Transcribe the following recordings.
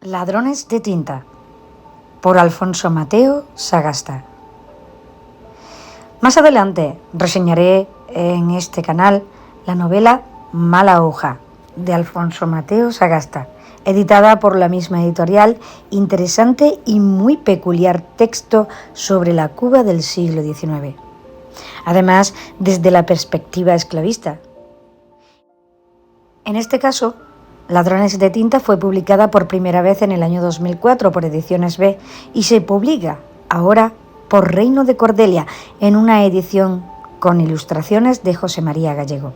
Ladrones de tinta, por Alfonso Mateo Sagasta. Más adelante reseñaré en este canal la novela Mala hoja, de Alfonso Mateo Sagasta, editada por la misma editorial, interesante y muy peculiar texto sobre la Cuba del siglo XIX. Además, desde la perspectiva esclavista. En este caso, Ladrones de tinta fue publicada por primera vez en el año 2004 por Ediciones B y se publica ahora por Reino de Cordelia en una edición con ilustraciones de José María Gallego.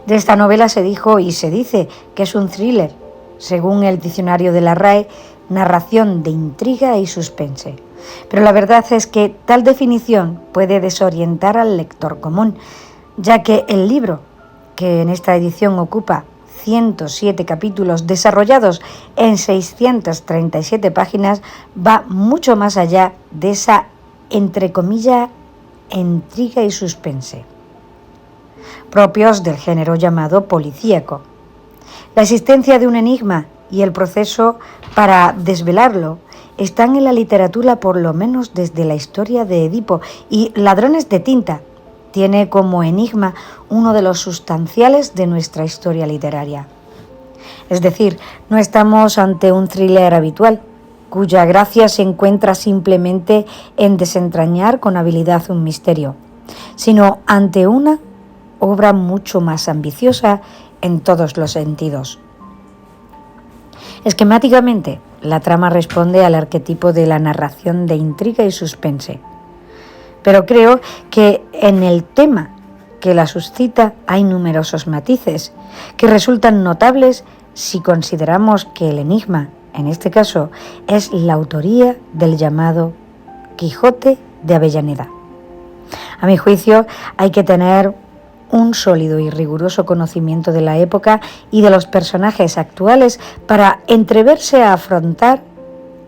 De esta novela se dijo y se dice que es un thriller, según el diccionario de la RAE, narración de intriga y suspense. Pero la verdad es que tal definición puede desorientar al lector común, ya que el libro, que en esta edición ocupa 107 capítulos desarrollados en 637 páginas, va mucho más allá de esa, entre comillas, intriga y suspense, propios del género llamado policíaco. La existencia de un enigma y el proceso para desvelarlo están en la literatura por lo menos desde la historia de Edipo, y Ladrones de tinta tiene como enigma uno de los sustanciales de nuestra historia literaria. Es decir, no estamos ante un thriller habitual, cuya gracia se encuentra simplemente en desentrañar con habilidad un misterio, sino ante una obra mucho más ambiciosa en todos los sentidos. Esquemáticamente, la trama responde al arquetipo de la narración de intriga y suspense. Pero creo que en el tema que la suscita hay numerosos matices que resultan notables si consideramos que el enigma, en este caso, es la autoría del llamado Quijote de Avellaneda. A mi juicio, hay que tener un sólido y riguroso conocimiento de la época y de los personajes actuales para entreverse a afrontar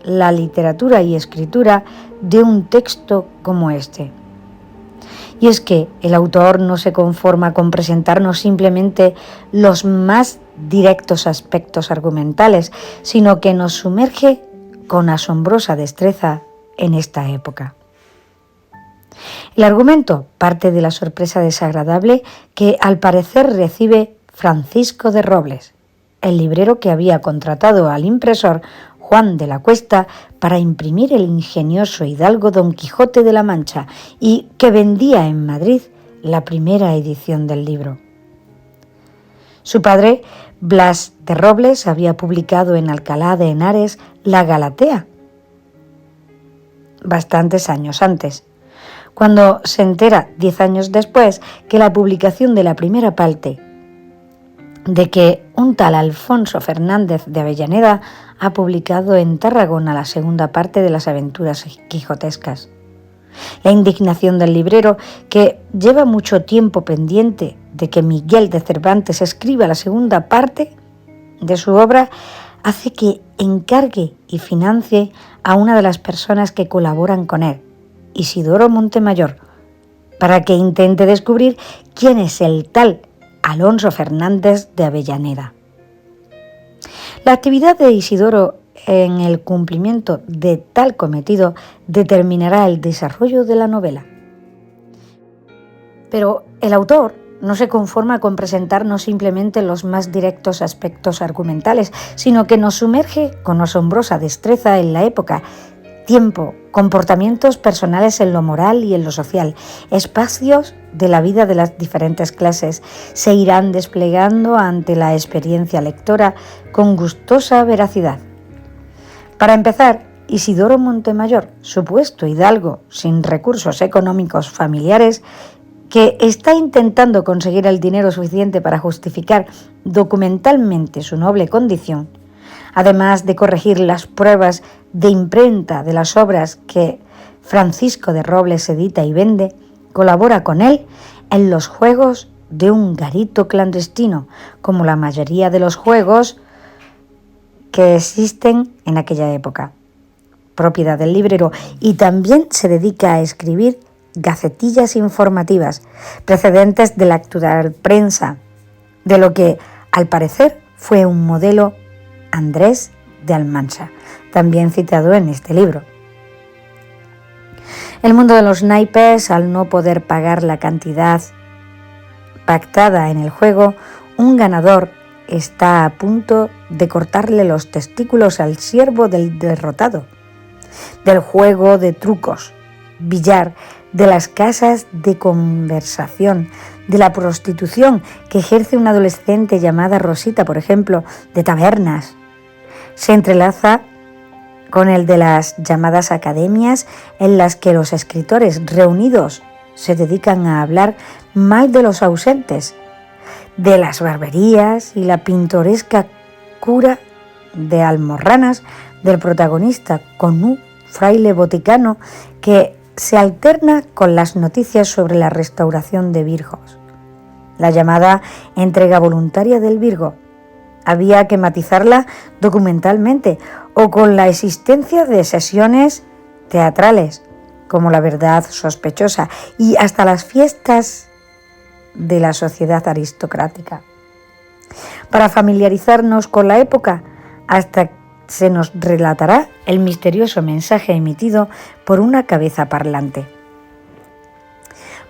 la literatura y escritura de un texto como este. Y es que el autor no se conforma con presentarnos simplemente los más directos aspectos argumentales, sino que nos sumerge con asombrosa destreza en esta época. El argumento parte de la sorpresa desagradable que al parecer recibe Francisco de Robles, el librero que había contratado al impresor Juan de la Cuesta para imprimir el ingenioso hidalgo Don Quijote de la Mancha y que vendía en Madrid la primera edición del libro. Su padre, Blas de Robles, había publicado en Alcalá de Henares La Galatea bastantes años antes. Cuando se entera 10 años después que la publicación de la primera parte de que un tal Alfonso Fernández de Avellaneda ha publicado en Tarragona la segunda parte de las aventuras quijotescas. La indignación del librero, que lleva mucho tiempo pendiente de que Miguel de Cervantes escriba la segunda parte de su obra, hace que encargue y financie a una de las personas que colaboran con él, Isidoro Montemayor, para que intente descubrir quién es el tal Alonso Fernández de Avellaneda. La actividad de Isidoro en el cumplimiento de tal cometido determinará el desarrollo de la novela. Pero el autor no se conforma con presentarnos simplemente los más directos aspectos argumentales, sino que nos sumerge con asombrosa destreza en la época, tiempo, comportamientos personales en lo moral y en lo social, espacios de la vida de las diferentes clases, se irán desplegando ante la experiencia lectora con gustosa veracidad. Para empezar, Isidoro Montemayor, supuesto hidalgo sin recursos económicos familiares, que está intentando conseguir el dinero suficiente para justificar documentalmente su noble condición, además de corregir las pruebas de imprenta de las obras que Francisco de Robles edita y vende, colabora con él en los juegos de un garito clandestino, como la mayoría de los juegos que existen en aquella época, propiedad del librero, y también se dedica a escribir gacetillas informativas, precedentes de la actual prensa, de lo que, al parecer, fue un modelo Andrés de Almansa, también citado en este libro. El mundo de los naipes, al no poder pagar la cantidad pactada en el juego, un ganador está a punto de cortarle los testículos al siervo del derrotado. Del juego de trucos, billar, de las casas de conversación, de la prostitución que ejerce una adolescente llamada Rosita, por ejemplo, de tabernas. Se entrelaza con el de las llamadas academias en las que los escritores reunidos se dedican a hablar mal de los ausentes, de las barberías y la pintoresca cura de almorranas del protagonista con un fraile boticano que se alterna con las noticias sobre la restauración de virgos. La llamada entrega voluntaria del virgo había que matizarla documentalmente o con la existencia de sesiones teatrales, como La verdad sospechosa, y hasta las fiestas de la sociedad aristocrática. Para familiarizarnos con la época, hasta se nos relatará el misterioso mensaje emitido por una cabeza parlante.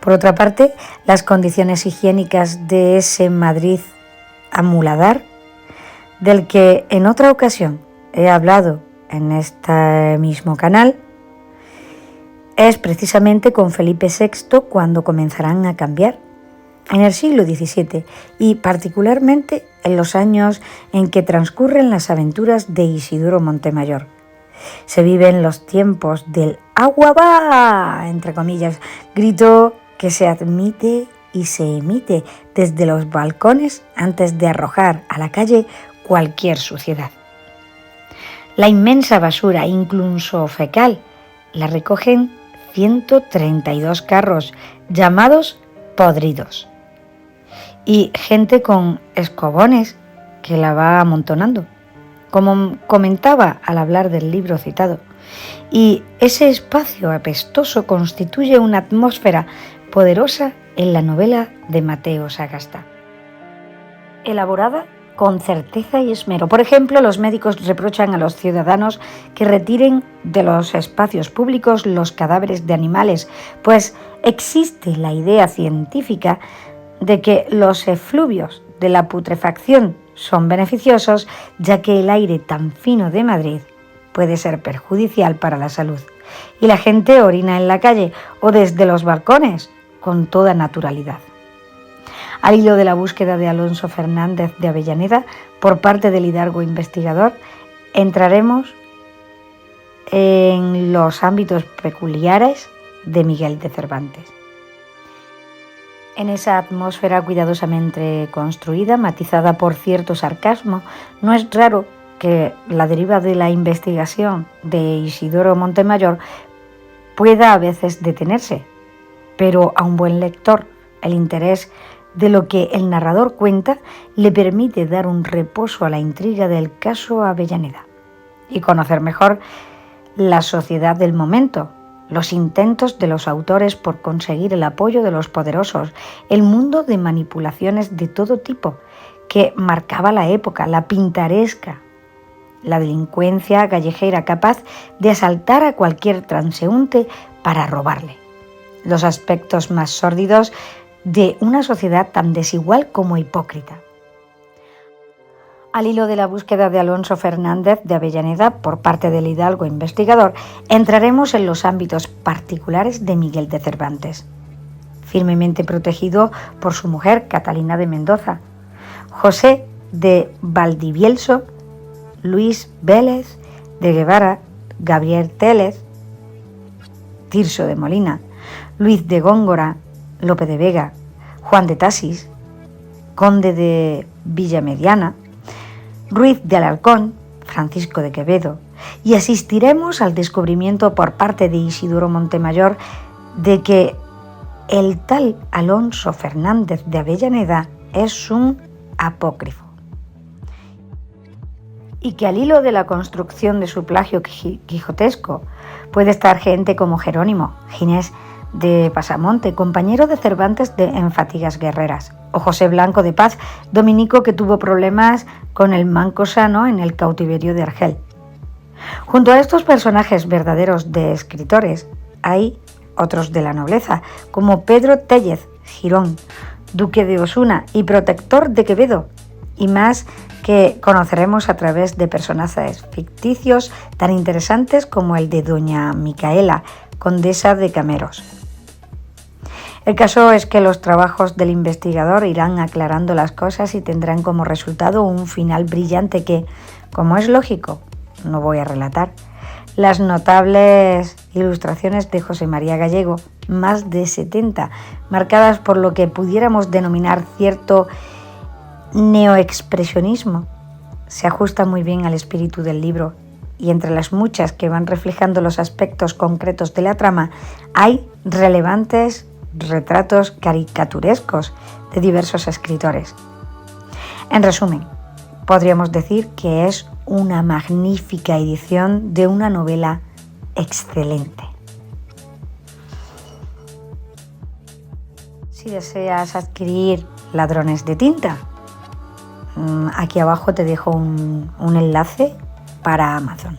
Por otra parte, las condiciones higiénicas de ese Madrid amuladar, del que en otra ocasión he hablado en este mismo canal, es precisamente con Felipe VI cuando comenzarán a cambiar, en el siglo XVII y particularmente en los años en que transcurren las aventuras de Isidoro Montemayor. Se viven los tiempos del «agua va», entre comillas, grito que se admite y se emite desde los balcones antes de arrojar a la calle cualquier suciedad. La inmensa basura, incluso fecal, la recogen 132 carros llamados podridos y gente con escobones que la va amontonando, como comentaba al hablar del libro citado. Y ese espacio apestoso constituye una atmósfera poderosa en la novela de Mateo Sagasta, elaborada con certeza y esmero. Por ejemplo, los médicos reprochan a los ciudadanos que retiren de los espacios públicos los cadáveres de animales, pues existe la idea científica de que los efluvios de la putrefacción son beneficiosos, ya que el aire tan fino de Madrid puede ser perjudicial para la salud. Y la gente orina en la calle o desde los balcones con toda naturalidad. Al hilo de la búsqueda de Alonso Fernández de Avellaneda por parte del hidalgo investigador, entraremos en los ámbitos peculiares de Miguel de Cervantes. En esa atmósfera cuidadosamente construida, matizada por cierto sarcasmo, no es raro que la deriva de la investigación de Isidoro Montemayor pueda a veces detenerse, pero a un buen lector el interés de lo que el narrador cuenta le permite dar un reposo a la intriga del caso Avellaneda y conocer mejor la sociedad del momento, los intentos de los autores por conseguir el apoyo de los poderosos, el mundo de manipulaciones de todo tipo que marcaba la época, la pintoresca, la delincuencia callejera capaz de asaltar a cualquier transeúnte para robarle, los aspectos más sórdidos de una sociedad tan desigual como hipócrita. Al hilo de la búsqueda de Alonso Fernández de Avellaneda por parte del hidalgo investigador, entraremos en los ámbitos particulares de Miguel de Cervantes, firmemente protegido por su mujer Catalina de Mendoza, José de Valdivielso, Luis Vélez de Guevara, Gabriel Télez, Tirso de Molina, Luis de Góngora, Lope de Vega, Juan de Tasis, conde de Villamediana, Ruiz de Alarcón, Francisco de Quevedo, y asistiremos al descubrimiento por parte de Isidoro Montemayor de que el tal Alonso Fernández de Avellaneda es un apócrifo, y que al hilo de la construcción de su plagio quijotesco puede estar gente como Jerónimo, Ginés de Pasamonte, compañero de Cervantes en Fatigas Guerreras, o José Blanco de Paz, dominico que tuvo problemas con el manco sano en el cautiverio de Argel. Junto a estos personajes verdaderos de escritores, hay otros de la nobleza, como Pedro Téllez Girón, duque de Osuna y protector de Quevedo, y más que conoceremos a través de personajes ficticios tan interesantes como el de doña Micaela, condesa de Cameros. El caso es que los trabajos del investigador irán aclarando las cosas y tendrán como resultado un final brillante que, como es lógico, no voy a relatar. Las notables ilustraciones de José María Gallego, más de 70, marcadas por lo que pudiéramos denominar cierto neoexpresionismo, se ajusta muy bien al espíritu del libro, y entre las muchas que van reflejando los aspectos concretos de la trama, hay relevantes retratos caricaturescos de diversos escritores. En resumen, podríamos decir que es una magnífica edición de una novela excelente. Si deseas adquirir Ladrones de tinta, aquí abajo te dejo un enlace para Amazon.